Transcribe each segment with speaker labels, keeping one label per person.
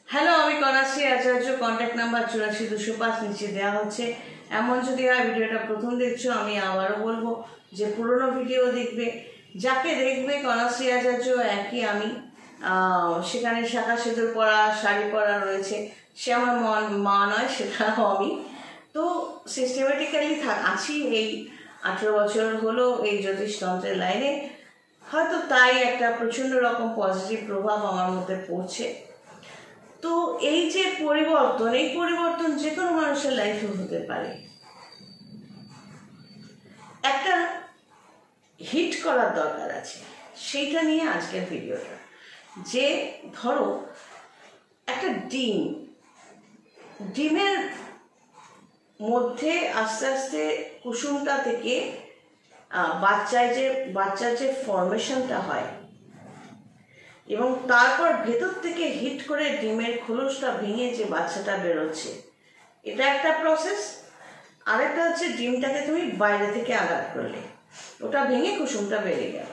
Speaker 1: Hello, আমি কনাশ্রী আচার্য। Contact number 84 205 নিচে দেওয়া হচ্ছে। এমন যদি হয় ভিডিওটা প্রথম দেখছো, আমি আবারও বলবো যে পুরনো ভিডিও দেখবে। যাকে দেখবে কনাশ্রী আচার্য একই আমি। সেখানে শাখা সিঁদুর পরা, শাড়ি পরা রয়েছে। সে আমার মা নয়, সেটাও আমি। তো সিস্টেমেটিক্যালি আছি এই 18 বছর হলো এই জ্যোতিষতন্ত্রের লাইনে। হয়তো তাই একটা প্রচণ্ড রকম পজিটিভ প্রভাব আমার মধ্যে পড়ছে। তো এই যে পরিবর্তন, এই পরিবর্তন যে কোনো মানুষের লাইফে হতে পারে। একটা হিট করার দরকার আছে, সেইটা নিয়ে আজকের ভিডিওটা। যে ধরো একটা ডিমের মধ্যে আস্তে আস্তে কুসুমটা থেকে বাচ্চার যে ফর্মেশনটা হয়, এবং তারপর ভেতর থেকে হিট করে ডিমের খোলসটা ভেঙে যে বাচ্চাটা বেরোচ্ছে, এটা একটা প্রসেস। আরেকটা হচ্ছে ডিমটাকে তুমি বাইরে থেকে আঘাত করলে, ওটা ভেঙে কুসুমটা বেরিয়ে গেল।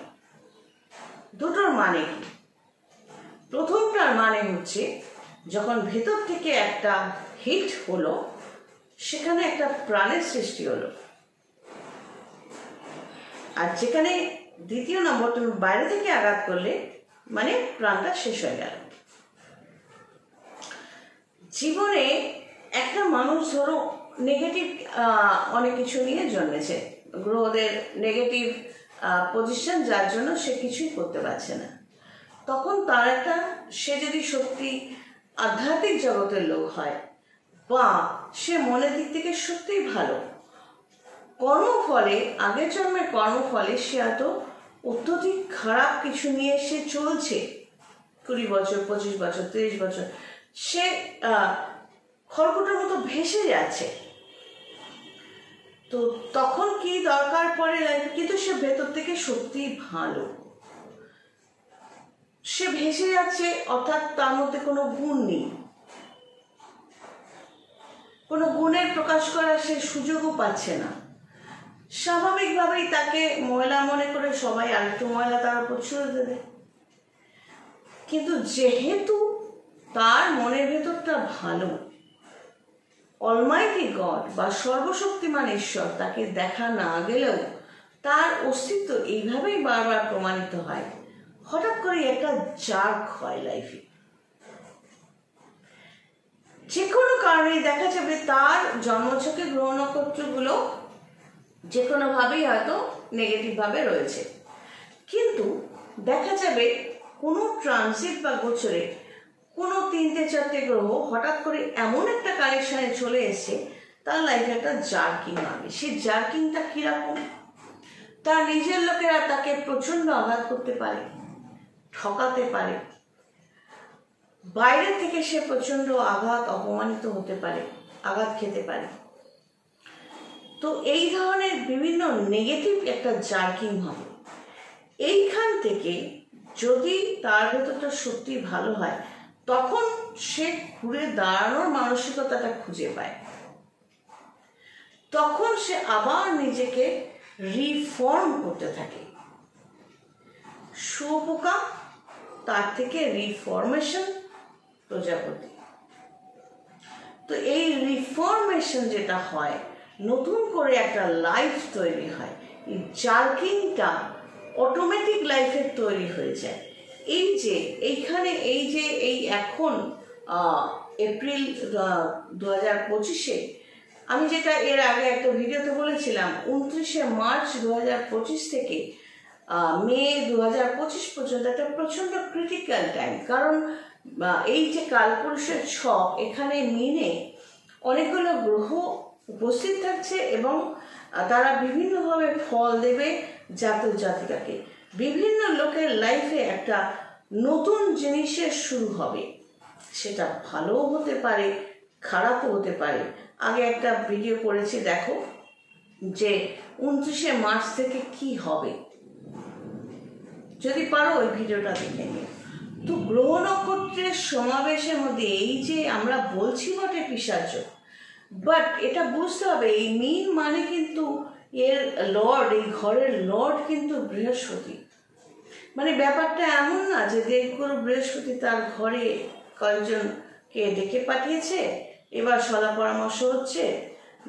Speaker 1: দুটোর মানে কি? প্রথমটার মানে হচ্ছে যখন ভেতর থেকে একটা হিট হলো, সেখানে একটা প্রাণের সৃষ্টি হলো। আর যেখানে দ্বিতীয় নম্বর তুমি বাইরে থেকে আঘাত করলে, মানে প্রাণটা শেষ হয়ে গেল। জীবনে একটা মানুষ ধরো নেগেটিভ অনেক কিছু নিয়ে জন্মেছে, গ্রহদের নেগেটিভ পজিশন, যার জন্য সে কিছুই করতে পারছে না। তখন তার একটা, সে যদি সত্যি আধ্যাত্মিক জগতের লোক হয়, বা সে মনের দিক থেকে সত্যিই ভালো, কর্মফলে, আগের জন্মের কর্মফলে সে এত অত্যধিক খারাপ কিছু নিয়ে সে চলছে, 20 বছর, 25 বছর, 30 বছর, সে খড়কুটোর মতো ভেসে যাচ্ছে। তো তখন কি দরকার পড়ে? কিন্তু সে ভেতর থেকে সত্যিই ভালো, সে ভেসে যাচ্ছে, অর্থাৎ তার মধ্যে কোনো গুণ নেই, কোনো গুণের প্রকাশ করার সে সুযোগও পাচ্ছে না। স্বাভাবিকভাবেই তাকে ময়লা মনে করে সবাই আরেকটু ময়লা তার উপর ছুড়ে দেবে। কিন্তু যেহেতু তার মনের ভেতরটা ভালো, অলমাইটি গড বা সর্বশক্তিমান ঈশ্বর তাকে দেখা না গেলেও তার অস্তিত্ব এইভাবেই বারবার প্রমাণিত হয়। হঠাৎ করে একটা জার্ক হয় লাইফে, যে কোনো কারণে দেখা যাবে তার জন্মছকে গ্রহ নক্ষত্রগুলো যে কোনোভাবেই হয়তো নেগেটিভভাবে রয়েছে। কিন্তু দেখা যাবে কোনো ট্রানজিট বা গোচরে কোনো 3-4টে গ্রহ হঠাৎ করে এমন একটা কানেকশনে চলে এসে তার লাইফে একটা জার্কিং হবে। সেই জার্কিংটা কীরকম? তার নিজের লোকেরা তাকে প্রচণ্ড আঘাত করতে পারে, ঠকাতে পারে, বাইরে থেকে সে প্রচণ্ড আঘাত, অপমানিত হতে পারে, আঘাত খেতে পারে। তো এই ধরনের বিভিন্ন নেগেটিভ একটা জার্কিং হবে। এইখান থেকে যদি তার ভেতরটা সত্যি ভালো হয়, তখন সে ঘুরে দাঁড়ানোর মানসিকতাটা খুঁজে পায়। তখন সে আবার নিজেকে রিফর্ম করতে থাকে। শুয়োপোকা, তার থেকে রিফর্মেশন প্রজাপতি। তো এই রিফর্মেশন যেটা হয়, নতুন করে একটা লাইফ তৈরি হয়। এই জার্কিংটা অটোমেটিক লাইফের তৈরি হয়ে যায়। এই যে এইখানে এই এখন এপ্রিল 2025-এ, আমি যেটা এর আগে একটা ভিডিওতে বলেছিলাম, 29শে মার্চ 2025 থেকে মে 2025 পর্যন্ত একটা প্রচণ্ড ক্রিটিক্যাল টাইম। কারণ এই যে কালপুরুষের ছক, এখানে মিনে অনেকগুলো গ্রহ উপস্থিত থাকছে এবং তারা বিভিন্নভাবে ফল দেবে জাতক জাতিকাকে। বিভিন্ন লোকের লাইফে একটা নতুন জিনিসের শুরু হবে, সেটা ভালোও হতে পারে, খারাপও হতে পারে। আগে একটা ভিডিও করেছি, দেখো যে 29শে মার্চ থেকে কি হবে, যদি পারো ওই ভিডিওটা দেখে নিও। তো গ্রহ নক্ষত্রের সমাবেশের মধ্যে এই যে আমরা বলছি বটে পিশাচ, বাট এটা বুঝতে হবে এই মীন মানে কিন্তু এর লর্ড, এই ঘরের লর্ড কিন্তু বৃহস্পতি। মানে ব্যাপারটা এমন না যে দেবগুরু বৃহস্পতি তার ঘরে কয়েকজন কে ডেকে পাঠিয়েছে, এবার সলা পরামর্শ হচ্ছে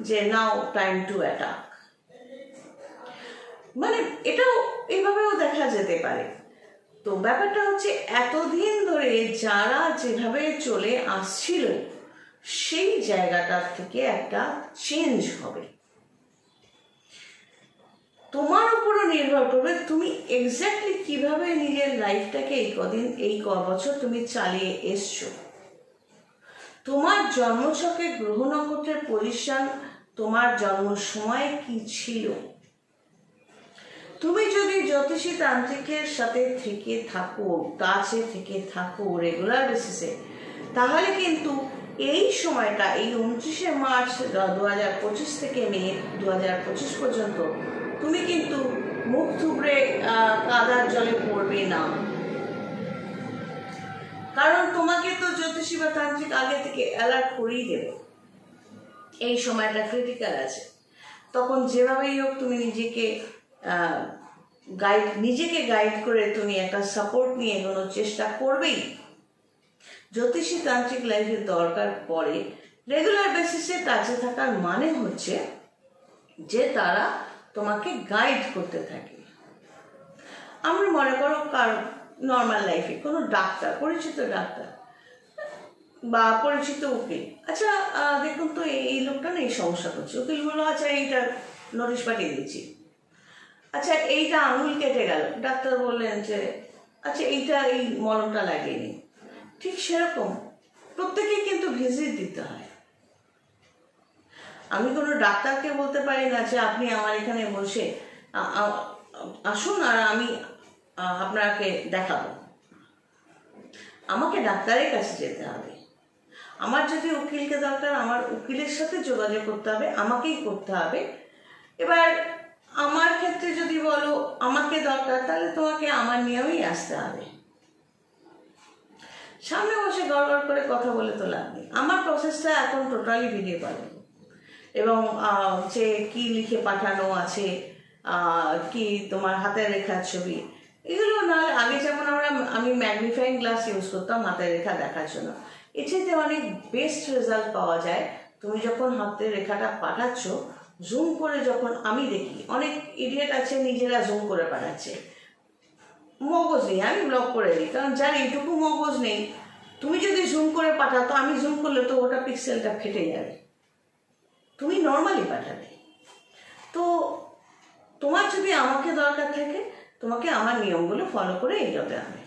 Speaker 1: যে নাও টাইম টু অ্যাটাক। মানে এটাও এইভাবেও দেখা যেতে পারে। তো ব্যাপারটা হচ্ছে এতদিন ধরে যারা যেভাবে চলে আসছিল সেই জায়গাটার থেকে একটা চেঞ্জ হবে। তোমার উপরও নির্ভর করবে তুমি এক্স্যাক্টলি কিভাবে নিজের লাইফটাকে এই বছর তুমি চালিয়ে এসছো। তোমার জন্মছকে গ্রহ নক্ষত্রের পজিশন তোমার জন্ম সময় কি ছিল। তুমি যদি জ্যোতিষী তান্ত্রিকের সাথে থেকে থাকো, কাছে থেকে থাকো রেগুলার বেসিসে, তাহলে কিন্তু এই সময়টা এই 29শে মার্চ 2025 থেকে মে 2025 পর্যন্ত তুমি কিন্তু মুখ থুবড়ে কাদার জলে পড়বে না। কারণ তোমাকে তো জ্যোতিষী বা তান্ত্রিক আগে থেকে অ্যালার্ট করেই দেবে এই সময়টা ক্রিটিক্যাল আছে। তখন যেভাবেই হোক তুমি নিজেকে গাইড করে তুমি একটা সাপোর্ট নিয়ে এগোনোর চেষ্টা করবেই। জ্যোতিষী তান্ত্রিক লাইফের দরকার পড়ে রেগুলার বেসিসে টাচে থাকার মানে হচ্ছে যে তারা তোমাকে গাইড করতে থাকে। আমরা মনে করো কারণ নর্মাল লাইফে কোনো ডাক্তার, পরিচিত ডাক্তার বা পরিচিত উকিল, আচ্ছা দেখুন তো এই লোকটা না এই সমস্যা করছে, উকিল বললো আচ্ছা এইটা নোটিশ পাঠিয়ে দিচ্ছি, আচ্ছা এইটা আঙুল কেটে গেল, ডাক্তার বললেন যে আচ্ছা এইটা এই মলমটা লাগিয়ে নিন। ঠিক সেরকম প্রত্যেকেই কিন্তু ভিজিট দিতে হয়। আমি কোনো ডাক্তারকে বলতে পারি না যে আপনি আমার এখানে বসে আসুন আর আমি আপনাকে দেখাবো। আমাকে ডাক্তারের কাছে যেতে হবে। আমার যদি উকিলকে দরকার, আমার উকিলের সাথে যোগাযোগ করতে হবে, আমাকেই করতে হবে। এবার আমার ক্ষেত্রে যদি বলো আমাকে দরকার, তাহলে তোমাকে আমার নিয়মেই আসতে হবে। সামনে বসে গড়গড় করে কথা বলে তো লাভ নেই। আমার প্রসেসটা এখন টোটালি ভিডিও পাবে এবং যে কি লিখে পাঠানো আছে, কি তোমার হাতের রেখার ছবি, এগুলো নাহলে আগে যেমন আমি ম্যাগনিফাইং গ্লাস ইউজ করতাম হাতের রেখা দেখার জন্য, এটাতে অনেক বেস্ট রেজাল্ট পাওয়া যায়। তুমি যখন হাতের রেখাটা পাঠাচ্ছ জুম করে, যখন আমি দেখি অনেক ইডিয়েট আছে নিজেরা জুম করে পাঠাচ্ছে, মগজ নেই, আমি ব্লক করে দিই। কারণ যার এইটুকু মগজ নেই, তুমি যদি জুম করে পাঠাতো, আমি জুম করলে তো ওটা পিক্সেলটা ফেটে যাবে, তুমি নর্মালি পাঠাবে। তো তোমার যদি আমাকে দরকার থাকে, তোমাকে আমার নিয়মগুলো ফলো করে এগোতে হবে।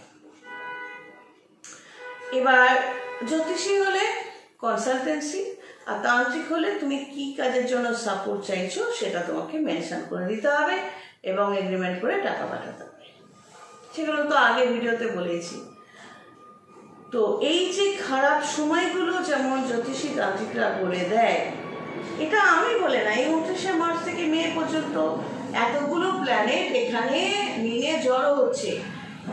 Speaker 1: এবার জ্যোতিষী হলে কনসালটেন্সি, আর তান্ত্রিক হলে তুমি কি কাজের জন্য সাপোর্ট চাইছো সেটা তোমাকে মেনশন করে দিতে হবে এবং এগ্রিমেন্ট করে টাকা পাঠাতে হবে। সেগুলো তো আগে ভিডিওতে বলেছি। তো এই যে খারাপ সময়গুলো যেমন জ্যোতিষী তান্ত্রিকরা বলে দেয়, এটা আমি বলে না, এই 29শে মার্চ থেকে মে পর্যন্ত এতগুলো প্ল্যানেট এখানে মিলে জড়ো হচ্ছে।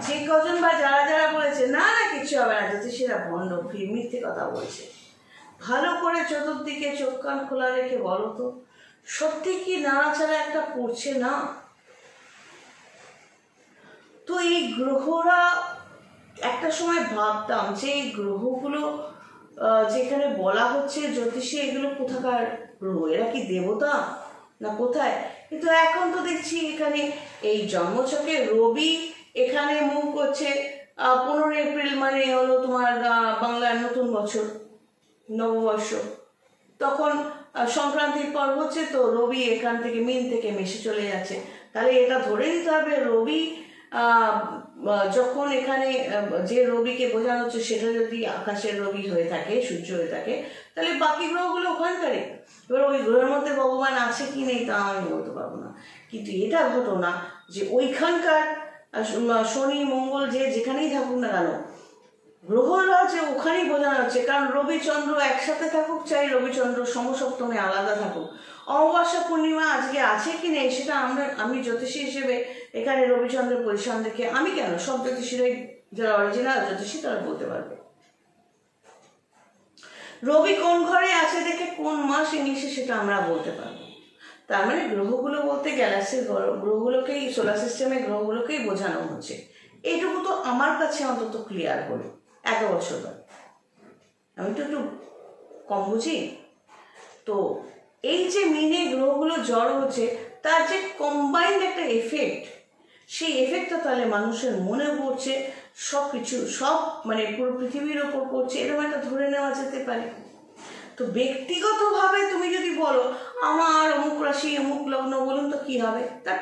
Speaker 1: যে কজন বা যারা বলেছে না না কিছু হবে না, জ্যোতিষীরা ভণ্ড, মিথ্যে কথা বলছে, ভালো করে চতুর্দিকে চোখ কান খোলা রেখে বলো তো সত্যি কি নাড়াচাড়া একটা পড়ছে না? তো এই গ্রহরা একটা সময় ভাবতাম যে এই গ্রহগুলো যেখানে বলা হচ্ছে জ্যোতিষী, এগুলো কোথাকার গ্রহ, এরা কি দেবতা না কোথায়? কিন্তু এখন তো দেখছি এখানে এই জন্মছকে রবি এখানে মুভ করছে। 15 এপ্রিল মানে হলো তোমার বাংলার নতুন বছর, নববর্ষ, তখন সংক্রান্তির পর হচ্ছে, তো রবি এখান থেকে মিন থেকে মেশে চলে যাচ্ছে। তাহলে এটা ধরে নিতে হবে রবি যখন এখানে যে রবিকে বোঝানো হচ্ছে সেটা যদি আকাশের রবি হয়ে থাকে, সূর্য হয়ে থাকে, তাহলে বাকি গ্রহগুলো ওখানকারই। এবার ওই গ্রহের মধ্যে ভগবান আছে কি নেই তা আমি বলতে পারবো না, কিন্তু এটা ঘটনা যে ওইখানকার শনি মঙ্গল যেখানেই থাকুক না কেন, গ্রহরা যে ওখানেই বোঝানো হচ্ছে। কারণ রবিচন্দ্র একসাথে থাকুক, চাই রবিচন্দ্র সমসপ্তমে আলাদা থাকুক, অমাবস্যা পূর্ণিমা আজকে আছে কি নেই সেটা আমি জ্যোতিষী হিসেবে এখানে রবিচন্দ্রের পজিশন দেখে আমি কেন, সব জ্যোতিষীরাই যারা অরিজিনাল জ্যোতিষী তারা বলতে পারবে রবি কোন ঘরে আছে দেখে কোন মাস ইংলিশে সেটা আমরা বলতে পারবো। তার মানে গ্রহগুলো বলতে গ্যালাক্সির গ্রহগুলোকেই, সোলার সিস্টেমের গ্রহগুলোকেই বোঝানো হচ্ছে। এইটুকু তো আমার কাছে অন্তত ক্লিয়ার হলো 1 বছর পর। আমি তো একটু কম বুঝি। তো এই যে মিনে গ্রহগুলো জড়ো হচ্ছে, তার যে কম্বাইন্ড একটা এফেক্ট, সেই এফেক্টটা তাহলে মানুষের মনে পড়ছে, সব কিছু সব মানে পুরো পৃথিবীর ওপর পড়ছে, এরকম একটা ধরে নেওয়া যেতে পারে। তো ব্যক্তিগতভাবে তুমি যদি বলো আমার অমুক রাশি অমুক লগ্ন, বলুন তো কি হবে? তা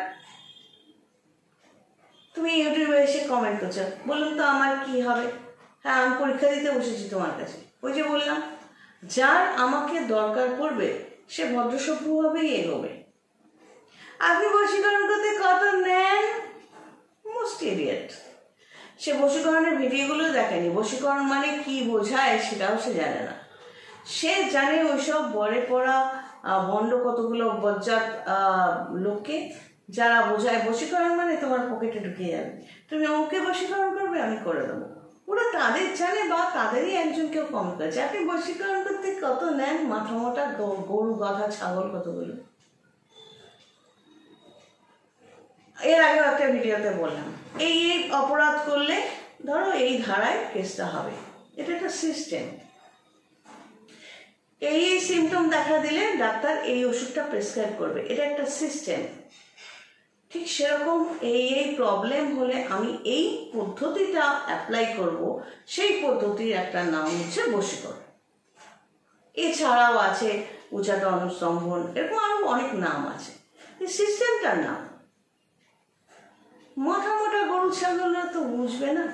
Speaker 1: তুমি ইউটিউবে এসে কমেন্ট করছো, বলুন তো আমার কি হবে? হ্যাঁ, আমি পরীক্ষা দিতে বসেছি তোমার কাছে। ওই যে বললাম, যার আমাকে দরকার পড়বে সে ভদ্রসভ্যভাবেই এগোবে। আপনি বশীকরণ করতে কত নেন? Most idiot. সে বশীকরণের ভিডিওগুলো দেখেনি, বশীকরণ মানে কি বোঝায় সেটাও সে জানে না। সে জানে ওইসব বলে পড়া ভণ্ড কতগুলো বজ্জাত লোককে, যারা বোঝায় বশীকরণ মানে তোমার পকেটে ঢুকে যাবে, তুমি অমুকে বশীকরণ করবে, আমি করে দেবো। ওরা তাদের জানে বা তাদেরই একজন কেউ কম করেছে। আপনি বশীকরণ করতে কত নেন? মাথা মোটা গরু গাধা ছাগল কতগুলো। এর আগেও একটা ভিডিওতে বললাম, এই অপরাধ করলে ধরো এই ধারায় কেসটা হবে, এটা একটা সিস্টেম। এই সিমটম দেখা দিলে ডাক্তার এই ওষুধটা প্রেসক্রাইব করবে, এটা একটা সিস্টেম। ঠিক সেরকম এই প্রবলেম হলে আমি এই পদ্ধতিটা অ্যাপ্লাই করব, সেই পদ্ধতির একটা নাম হচ্ছে বশীকরণ। এছাড়াও আছে উচাটন অনুস্তম্ভন, এরকম আরো অনেক নাম আছে। এই সিস্টেমটার নাম। মাথা মোটা গরু ছাগলরা তো বুঝবে না।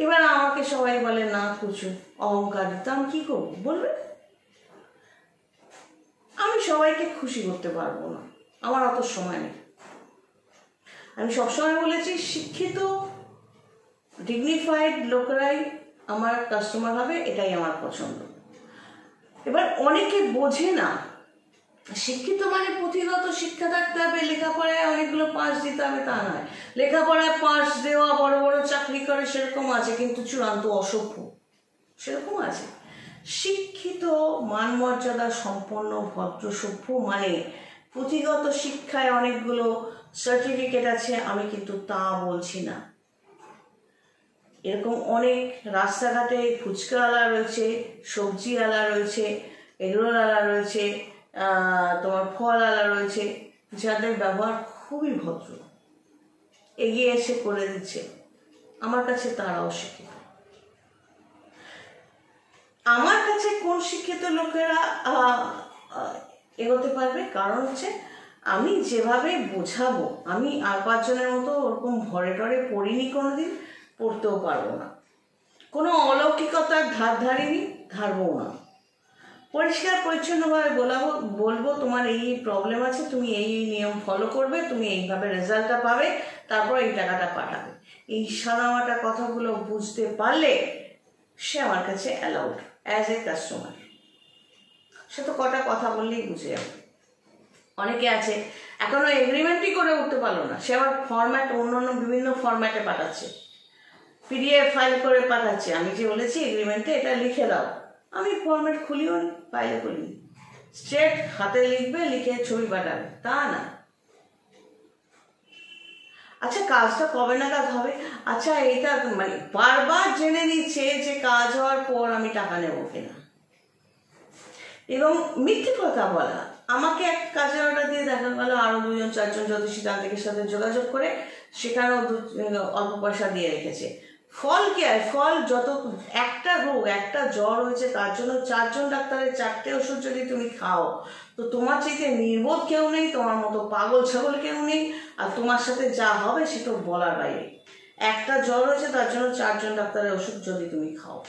Speaker 1: এবার আমাকে সবাই বলে না কুচু অহংকার, তো আমি কি করবো? বলবে আমি সবাইকে খুশি করতে পারবো না, আমার অত সময় নেই। আমি সবসময় বলেছি শিক্ষিত ডিগনিফাইড লোকেরাই আমার কাস্টমার হবে, এটাই আমার পছন্দ। এবার অনেকে বোঝে না শিক্ষিত মানে পুঁথিগত শিক্ষা থাকতে হবে, লেখাপড়ায় অনেকগুলো পাস দিতে হবে তা নয়। লেখাপড়ায় পাস দেওয়া, বড় বড় চাকরি করে সেরকম আছে, কিন্তু চূড়ান্ত অসভ্য সেরকম আছে। শিক্ষিত মান মর্যাদা সম্পন্ন ভদ্র সভ্য মানে পুঁথিগত শিক্ষায় অনেকগুলো সার্টিফিকেট আছে, আমি কিন্তু তা বলছি না। এরকম অনেক রাস্তাঘাটে ফুচকাওয়ালা রয়েছে, সবজিওয়ালা রয়েছে, এগরোলওয়ালা রয়েছে, তোমার ফলওয়ালা রয়েছে, যাদের ব্যবহার খুবই ভদ্র, এগিয়ে এসে করে দিচ্ছে। আমার কাছে তারাও শিক্ষিত। আমার কাছে কোন শিক্ষিত লোকেরা এগোতে পারবে? কারণ হচ্ছে আমি যেভাবে বোঝাবো, আমি আর পাঁচজনের মতো ওরকম ভরে টরে পড়িনি, কোনোদিন পড়তেও পারবো না, কোনো অলৌকিকতার ধার ধারিনি, ধারবও না। পরিষ্কার পরিচ্ছন্নভাবে বলবো তোমার এই প্রবলেম আছে, তুমি এই নিয়ম ফলো করবে, তুমি এইভাবে রেজাল্টটা পাবে, তারপর এই টাকাটা পাঠাবে। এই সাদামাটা কথাগুলো বুঝতে পারলে সে আমার কাছে অ্যালাউড অ্যাজ এ কাস্টমার। সে তো কটা কথা বললেই বুঝে যাবে। অনেকে আছে এখনো এগ্রিমেন্টই করে উঠতে পারলো না, সে আবার ফরম্যাট অন্য বিভিন্ন ফরম্যাটে পাঠাচ্ছে, পিডিএফ ফাইল করে পাঠাচ্ছে। আমি যে বলেছি এগ্রিমেন্টে এটা লিখে দাও, আমি ফরম্যাট খুলিও নি, ফাইলে খুলিনি, স্ট্রেট হাতে লিখবে, লিখে ছবি পাঠাবে, তা না। আচ্ছা কাজটা কবে নাগাদ হবে? আচ্ছা এটা মানে বারবার জেনে নিচ্ছে যে কাজ হওয়ার পর আমি টাকা নেবো কিনা, এবং মিথ্যে কথা বলা। আমাকে এক কাজের অর্ডার দিয়ে দেখা গেল আরো 2-4 জ্যোতিষী তান্ত্রিকের সাথে যোগাযোগ করে সেখানেও অল্প পয়সা দিয়ে রেখেছে। ফল কি আর ফল, যত একটা রোগ একটা জ্বর হয়েছে তার জন্য 4জন ডাক্তারের 4টে ওষুধ যদি তুমি খাও, তো তোমার চাইতে নির্বোধ কেউ নেই, তোমার মতো পাগল ছাগল কেউ নেই, আর তোমার সাথে যা হবে সেটা বলার বাইরে। একটা জ্বর হয়েছে তার জন্য 4জন ডাক্তারের ওষুধ যদি তুমি খাও,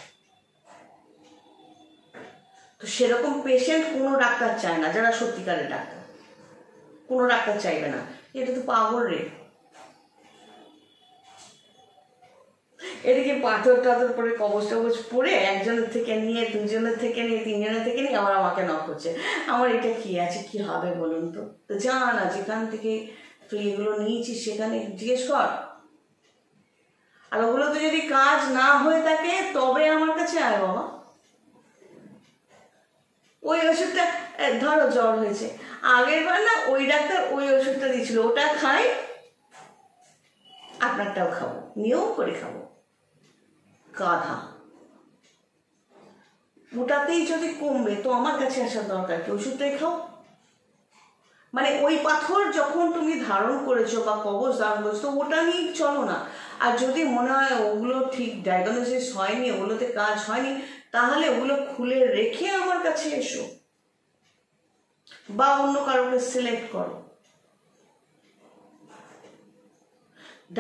Speaker 1: তো সেরকম পেশেন্ট কোনো ডাক্তার চায় না, যারা সত্যিকারের ডাক্তার কোনো ডাক্তার চাইবে না। এটা তো পাগল রে। এদিকে পাথর টাথর পরে কবচ টবচ পরে একজনের থেকে নিয়ে, 2জনের থেকে নিয়ে, 3জনের থেকে নিয়ে আবার আমাকে নক করছে, আমার এটা কি আছে, কি হবে বলুন তো। তো জানা যেখান থেকে তুই এগুলো নিয়েছিস সেখানে জিজ্ঞেস কর, আর ওগুলোতে যদি কাজ না হয়ে থাকে তবে আমার কাছে আয় বাবা। ওই ওষুধটা ধরো জ্বর হয়েছে, আগের বার না ওই ডাক্তার ওই ওষুধটা দিয়েছিল, ওটা খাই, আপনারটাও খাবো, নিয়েও করে খাবো। গাধা। ওটাতেই যদি কমবে তো আমার কাছে আসার দরকার কি? ওষুধটাই খাও। মানে ওই পাথর যখন তুমি ধারণ করেছো বা কবচ ধারণ করেছো তো ওটা নিয়ে চলো না। আর যদি মনে হয় ওগুলো ঠিক ডায়াগনোসিস হয়নি, ওগুলোতে কাজ হয়নি, তাহলে ওগুলো খুলে রেখে আমার কাছে এসো বা অন্য কারোকে সিলেক্ট করো।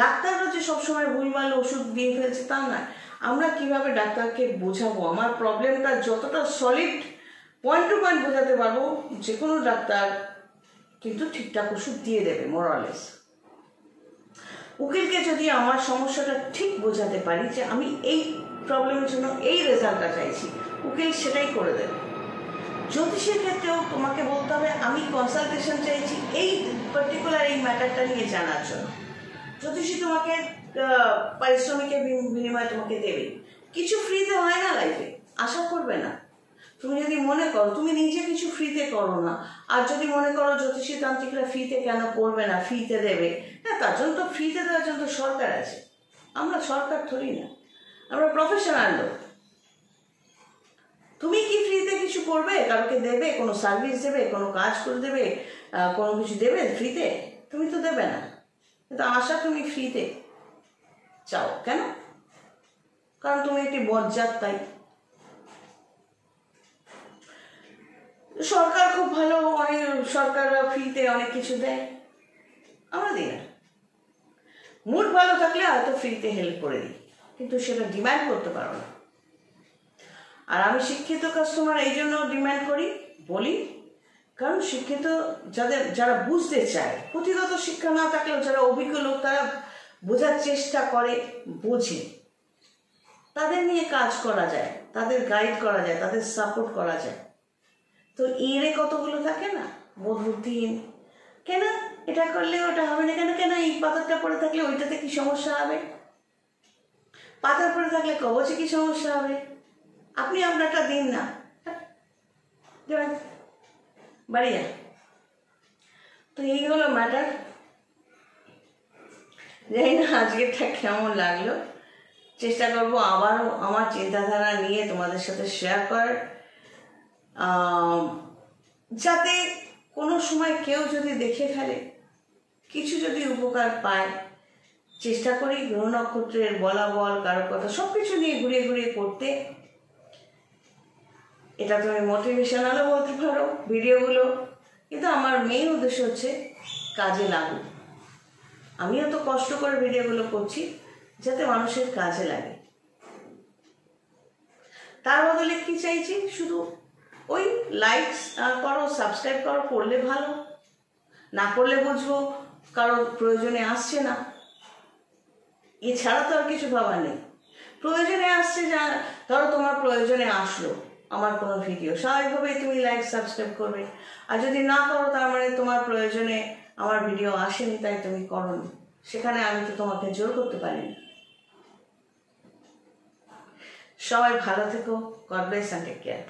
Speaker 1: ডাক্তাররা যে সবসময় ভুলভাল ওষুধ দিয়ে ফেলছে তা না। আমরা কিভাবে ডাক্তারকে বোঝাবো? আমার প্রবলেমটা যতটা সলিড পয়েন্ট টু পয়েন্ট বোঝাতে পারবো, যে কোনো ডাক্তার কিন্তু ঠিকঠাক ওষুধ দিয়ে দেবে মোরালেস। উকিলকে যদি আমার সমস্যাটা ঠিক বোঝাতে পারি যে আমি এই প্রবলেমের জন্য এই রেজাল্টটা চাইছি, উকিল সেটাই করে দেবে। জ্যোতিষের ক্ষেত্রেও তোমাকে বলতে হবে আমি কনসালটেশন চাইছি এই পার্টিকুলার এই ম্যাটারটা নিয়ে জানার জন্য। জ্যোতিষী তোমাকে পারিশ্রমিকের বিনিময়ে তোমাকে দেবে। কিছু ফ্রিতে হয় না লাইফে, আশা করবে না। তুমি যদি মনে করো তুমি নিজে কিছু ফ্রিতে করো না, আর যদি মনে করো জ্যোতিষী তান্ত্রিকরা ফ্রিতে কেন করবে না, ফ্রিতে দেবে, হ্যাঁ তার জন্য তো ফ্রিতে দেওয়ার জন্য তো সরকার আছে। আমরা সরকার ধরি না, আমরা প্রফেশনাল লোক। তুমি কি ফ্রিতে কিছু করবে, কাউকে দেবে, কোনো সার্ভিস দেবে, কোনো কাজ করে দেবে, কোনো কিছু দেবে ফ্রিতে? তুমি তো দেবে না। কিন্তু আশা তুমি ফ্রিতে চাও কেন? কারণ তুমি একটি বজ্জাত। তাই সরকার খুব ভালো, অনেক সরকাররা ফ্রিতে অনেক কিছু দেয়, আমরা দিই না। মুড ভালো থাকলে হয়তো ফ্রিতে হেল্প করে দিই, কিন্তু সেটা ডিমান্ড করতে পারো না। আর আমি শিক্ষিত কাস্টমার এই জন্য ডিমান্ড করি বলি, কারণ শিক্ষিত যারা বুঝতে চায়, পুঁথিগত শিক্ষা না থাকলেও যারা অভিজ্ঞ লোক তারা বোঝার চেষ্টা করে, বোঝে, তাদের নিয়ে কাজ করা যায়, তাদের গাইড করা যায়, তাদের সাপোর্ট করা যায়। তো এরে কতগুলো থাকে না বোধবুদ্ধিহীন, কেন এটা করলে ওটা হবে না, কেন কেন এই পাথরটা পড়ে থাকলে ওইটাতে কি সমস্যা হবে, পাথর পড়ে থাকলে কবচে কি সমস্যা হবে, আপনি আপনারটা দিন না, বাড়ি যা। তো এই হলো ম্যাটার। জানি না আজকেরটা কেমন লাগলো, চেষ্টা করবো আবারও আমার চিন্তাধারা নিয়ে তোমাদের সাথে শেয়ার করার, যাতে কোনো সময় কেউ যদি দেখে ফেলে, কিছু যদি উপকার পায়। চেষ্টা করি গ্রহ নক্ষত্রের বলাবল, কারো কথা সব কিছু নিয়ে ঘুরিয়ে ঘুরিয়ে করতে। এটা তুমি মোটিভেশনালও বলতে পারো ভিডিওগুলো, কিন্তু আমার মেইন উদ্দেশ্য হচ্ছে কাজে লাগুক। আমিও তো কষ্ট করে ভিডিওগুলো করছি যাতে মানুষের কাজে লাগে। তার বদলে কি চাইছি, শুধু ওই লাইকস করো, সাবস্ক্রাইব করো, করলে ভালো, না করলে বুঝবো কারো প্রয়োজনে আসছে না, এছাড়া তো আর কিছু ভাবার নেই। প্রয়োজনে আসছে, যা ধরো তোমার প্রয়োজনে আসলো আমার কোনো ভিডিও, স্বাভাবিকভাবেই তুমি লাইক সাবস্ক্রাইব করবে। আর যদি না করো তার মানে তোমার প্রয়োজনে আমার ভিডিও আসেনি, তাই তুমি করোনি, সেখানে আমি তো তোমাকে জোর করতে পারি না। সবাই ভালো থেকো, God bless and take care.